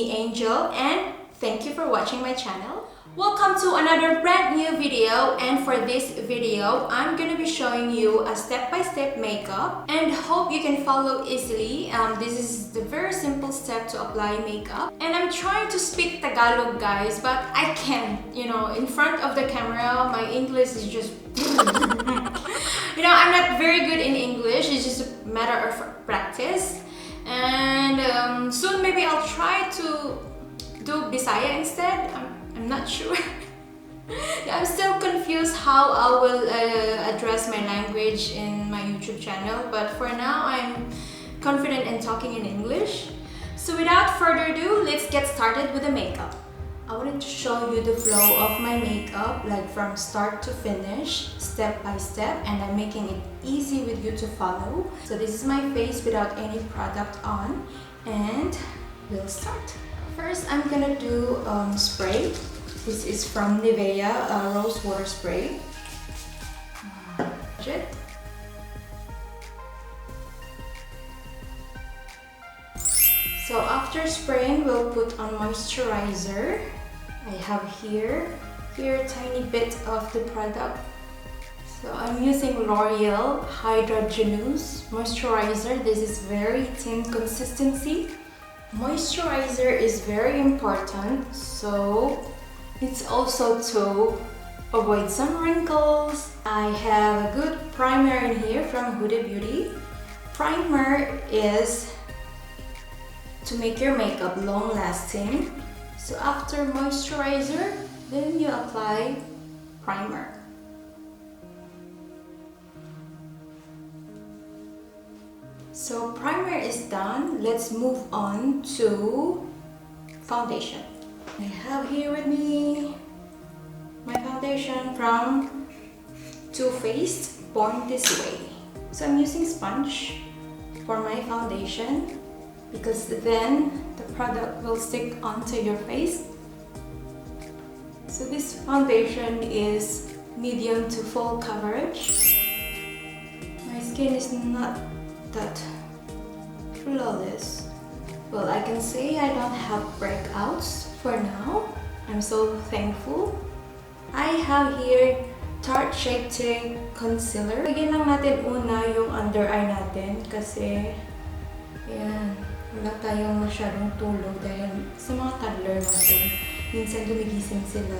me Angel, and thank you for watching my channel. Welcome to another brand new video, and for this video I'm gonna be showing you a step-by-step makeup and hope you can follow easily. This is the very simple step to apply makeup, and I'm trying to speak Tagalog, guys, but I can't. You know, in front of the camera my English is just you know, I'm not very good in English. It's just a matter of practice, and soon maybe I'll try to do Bisaya instead. I'm not sure. I'm still confused how I will address my language in my YouTube channel, but for now I'm confident in talking in English. So without further ado, let's get started with the makeup. I wanted to show you the flow of my makeup, like from start to finish, step by step, and I'm making it easy with you to follow. So this is my face without any product on, and we'll start. First, I'm gonna do spray. This is from Nivea, rose water spray. So after spraying, we'll put on moisturizer. I have here a tiny bit of the product. So I'm using Loreal Hydra moisturizer. This is very thin consistency. Moisturizer is very important, so it's also to avoid some wrinkles. I have a good primer in here from Huda Beauty. Primer is to make your makeup long lasting. So after moisturizer, then you apply primer. So primer is done. Let's move on to foundation. I have here with me my foundation from Too Faced, Born This Way. So I'm using sponge for my foundation because then the product will stick onto your face. So this foundation is medium to full coverage. My skin is not that flawless. Well, I can say I don't have breakouts for now. I'm so thankful. I have here Tarte Shape Tape Concealer. Lagyan lang natin una yung under eye natin kasi ayan, wala tayong masyadong tulog dahil sa mga toddler natin. Minsan gumigising sila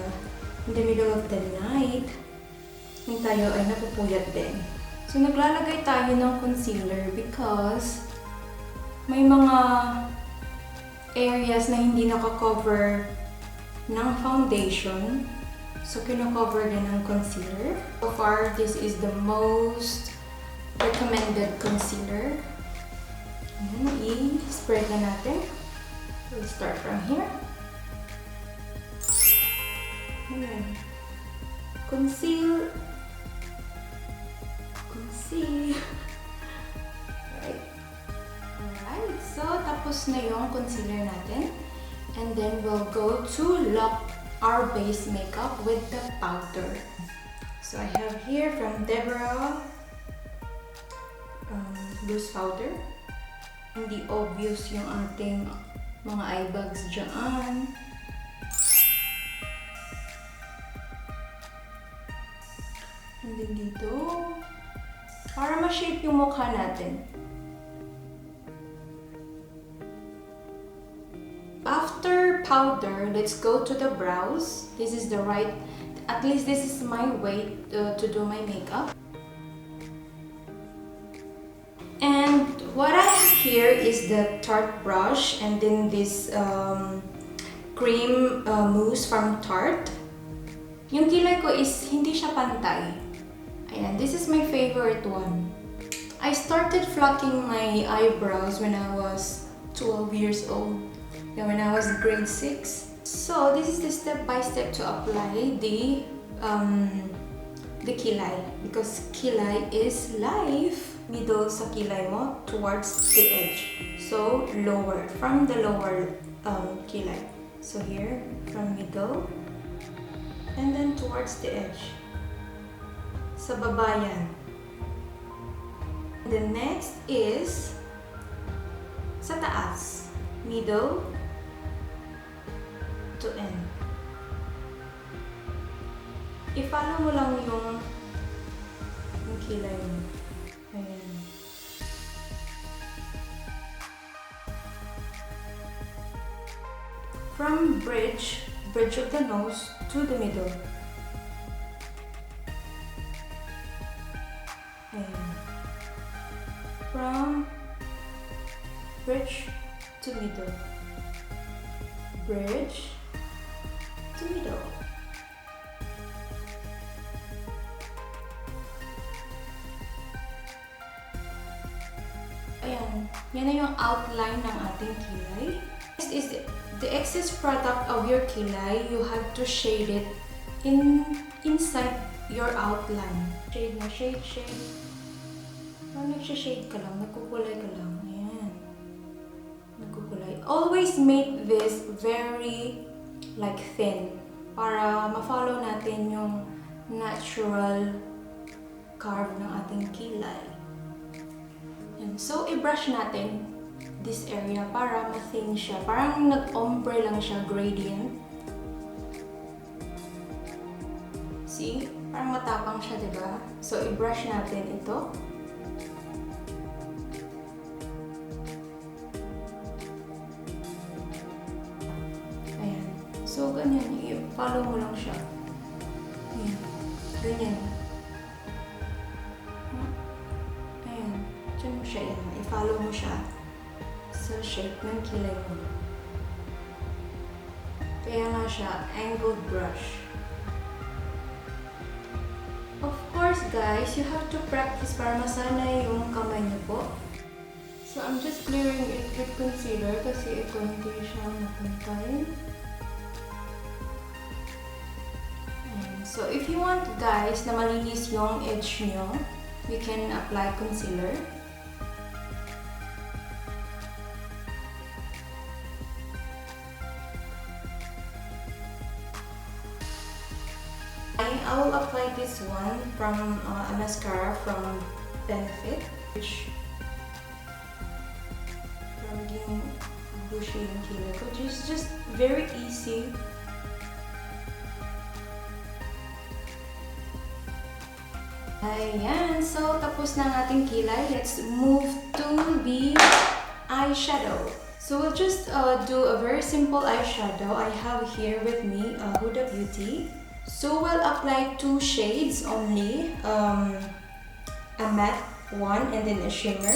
in the middle of the night. Yung tayo ay napupuyat din. So naglalagay tayo ng concealer because may mga areas na hindi naka-cover ng foundation. So kino-cover din ng concealer. So far, this is the most recommended concealer. Ayan, i-spread na natin. We'll start from here. Ayan. Conceal. Alright, so tapos na yung concealer natin. And then we'll go to lock our base makeup with the powder. So I have here from Deborah loose powder. Hindi obvious yung ating mga eye bags dyan. And then dito, para ma-shape yung mukha natin. After powder, let's go to the brows. This is the right, at least this is my way to do my makeup. And what I have here is the Tarte brush, and then this cream mousse from Tarte. Yung kilay ko is hindi siya pantay. Ayan, this is my favorite one. I started flocking my eyebrows when I was 12 years old. Then when I was grade 6. So this is the step-by-step to apply the kilay. Because kilay is life. Middle sa kilay mo towards the edge. So lower, from the lower kilay. So here, from middle. And then towards the edge. Sa baba yan. The next is sa taas. Middle. to end. I-follow mo lang yung kilay mo. Ayan. From bridge of the nose to the middle. Ayan. From bridge to middle. Bridge to middle. Ayan, yan na yung outline ng ating kilay. Next is the excess product of your kilay. You have to shade it inside your outline. Shade na shade. Parang nagsha-shade ka lang, nagkukulay ka lang. Ayan. Nagkukulay. Always make this very thin para ma-follow natin yung natural curve ng ating kilay. So, i-brush natin this area para ma-thin siya. Parang nag-ombre lang siya, gradient. See? Parang matapang siya, diba? So, i-brush natin ito. Ayan. So, ganyan. I-follow mo lang siya. Ayan. Ganyan. Diyan mo siya yan. I-follow mo siya sa shape ng kilay mo. Kaya nga siya, angled brush. Of course guys, you have to practice para masanay yung kamay niyo po. So I'm just clearing it with concealer kasi ito hindi siya mapantay. So if you want guys na malinis yung edge nyo, you can apply concealer. I will apply this one from a mascara from Benefit, which from yung bushy yung kilay ko, which is just very easy. Ayan, so tapos na ang ating kilay. Let's move to the eyeshadow. So we'll just do a very simple eyeshadow. I have here with me Huda Beauty. So we'll apply 2 shades only, a matte one and then a shimmer.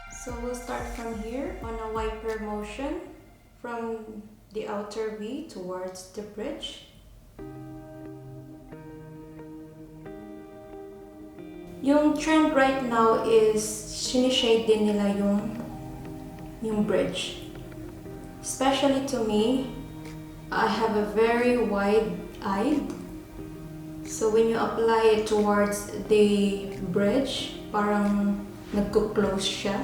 So we'll start from here on a wiper motion from the outer V towards the bridge. Yung trend right now is sinishade din nila yung bridge. Especially to me, I have a very wide eye. So when you apply it towards the bridge, parang nagko-close siya.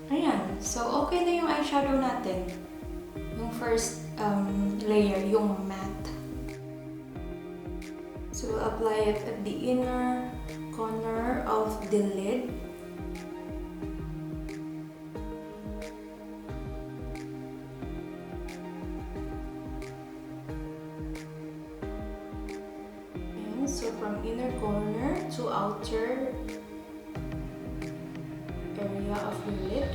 Ayan. So okay na yung eyeshadow natin. Yung first layer, yung matte. So we'll apply it at the inner corner of the lid. So from inner corner to outer area of the lid.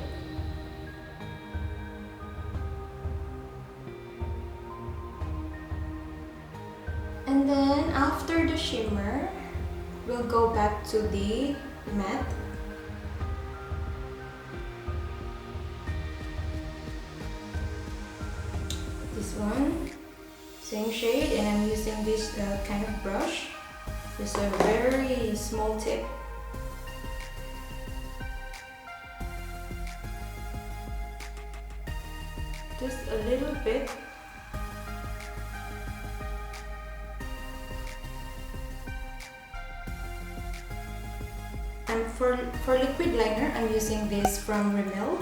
And then after the shimmer, we'll go back to the matte. This one, same shade, and I'm using this kind of brush. Just a very small tip. Just a little bit. And for liquid liner, I'm using this from Rimmel.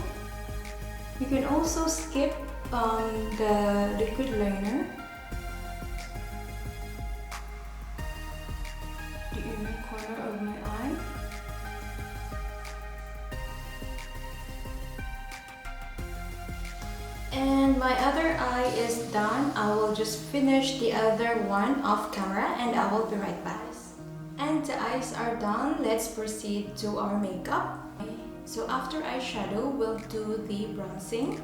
You can also skip the liquid liner. Corner of my eye. And my other eye is done. I will just finish the other one off camera and I will be right back. And the eyes are done. Let's proceed to our makeup. So after eyeshadow, we'll do the bronzing.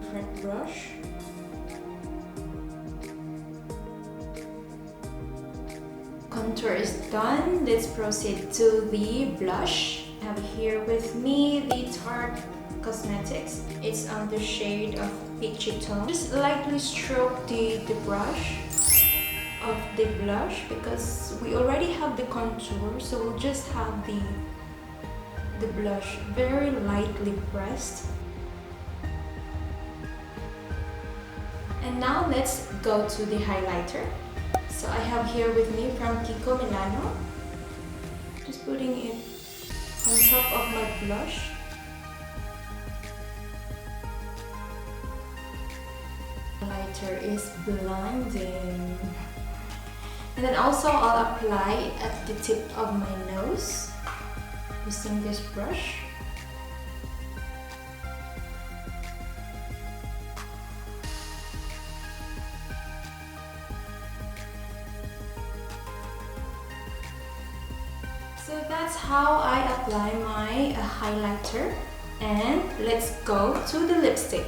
Different brush. Contour is done. Let's proceed to the blush. I have here with me the Tarte Cosmetics. It's on the shade of peachy tone. Just lightly stroke the brush of the blush because we already have the contour, so we'll just have the blush very lightly pressed. And now let's go to the highlighter. So I have here with me from Kiko Milano. Just putting it on top of my blush. Highlighter is blinding. And then also I'll apply at the tip of my nose using this brush. So that's how I apply my highlighter, and let's go to the lipstick.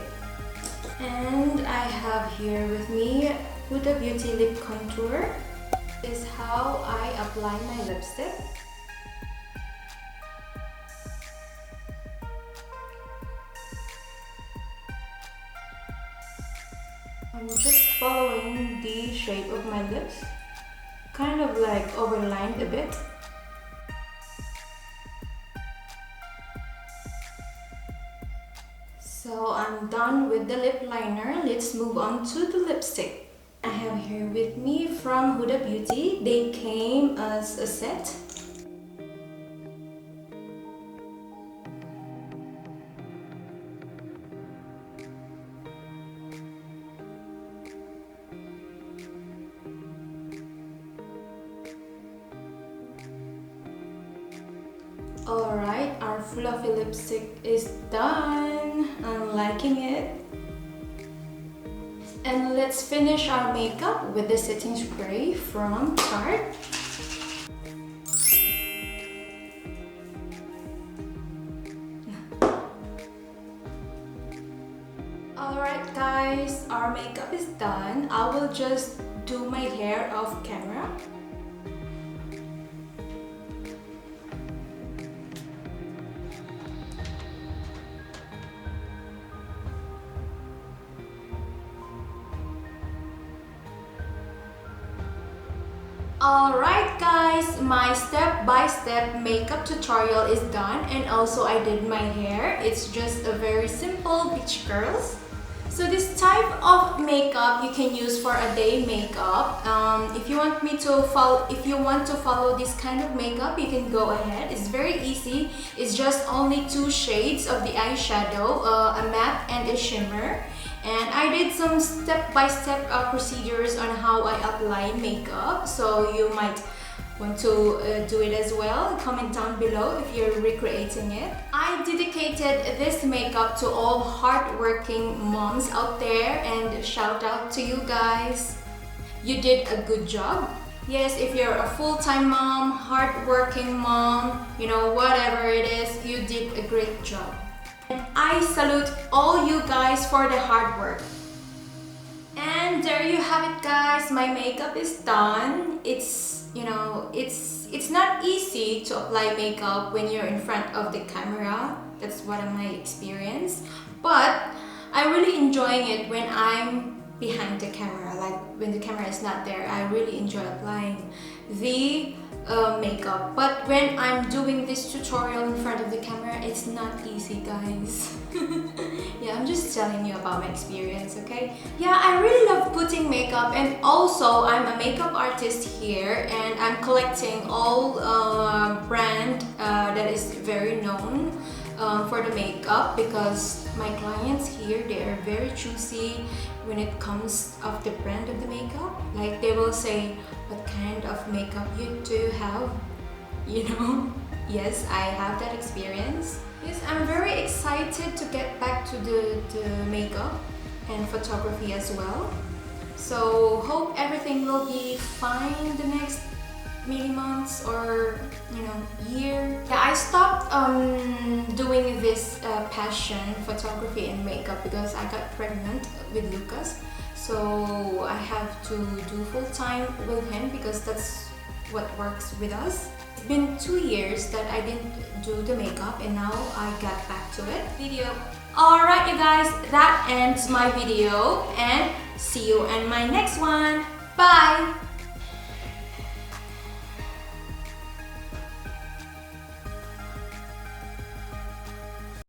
And I have here with me Huda Beauty Lip Contour. This is how I apply my lipstick. I'm just following the shape of my lips, kind of like overlined a bit. So I'm done with the lip liner. Let's move on to the lipstick. I have here with me from Huda Beauty. They came as a set. Alright, our fluffy lipstick is done. I'm liking it. And let's finish our makeup with the setting spray from Tarte. Alright guys, our makeup is done. I will just do my hair off camera. Alright guys, my step-by-step makeup tutorial is done, and also I did my hair. It's just a very simple beach curls. So this type of makeup you can use for a day makeup. If you want to follow this kind of makeup, you can go ahead. It's very easy. It's just only 2 shades of the eyeshadow, a matte and a shimmer. And I did some step-by-step procedures on how I apply makeup, so you might want to do it as well. Comment down below if you're recreating it. I dedicated this makeup to all hardworking moms out there, and shout out to you guys. You did a good job. Yes, if you're a full-time mom, hardworking mom, you know, whatever it is, you did a great job. And I salute all you guys for the hard work. And there you have it guys, my makeup is done. It's, you know, it's not easy to apply makeup when you're in front of the camera. That's what my experience. But I'm really enjoying it when I'm behind the camera, like when the camera is not there. I really enjoy applying the makeup, but when I'm doing this tutorial in front of the camera, it's not easy guys. Yeah, I'm just telling you about my experience, okay? Yeah, I really love putting makeup, and also I'm a makeup artist here, and I'm collecting all brand that is very known for the makeup, because my clients here, they are very choosy when it comes of the brand of the makeup. Like they will say, what kind of makeup you do have, you know. Yes, I have that experience. Yes, I'm very excited to get back to the makeup and photography as well. So hope everything will be fine the next maybe months or year. Yeah, I stopped doing this passion photography and makeup because I got pregnant with Lucas. So I have to do full-time with him because that's what works with us. It's been 2 years that I didn't do the makeup and now I got back to it. Alright you guys, that ends my video and see you in my next one. Bye!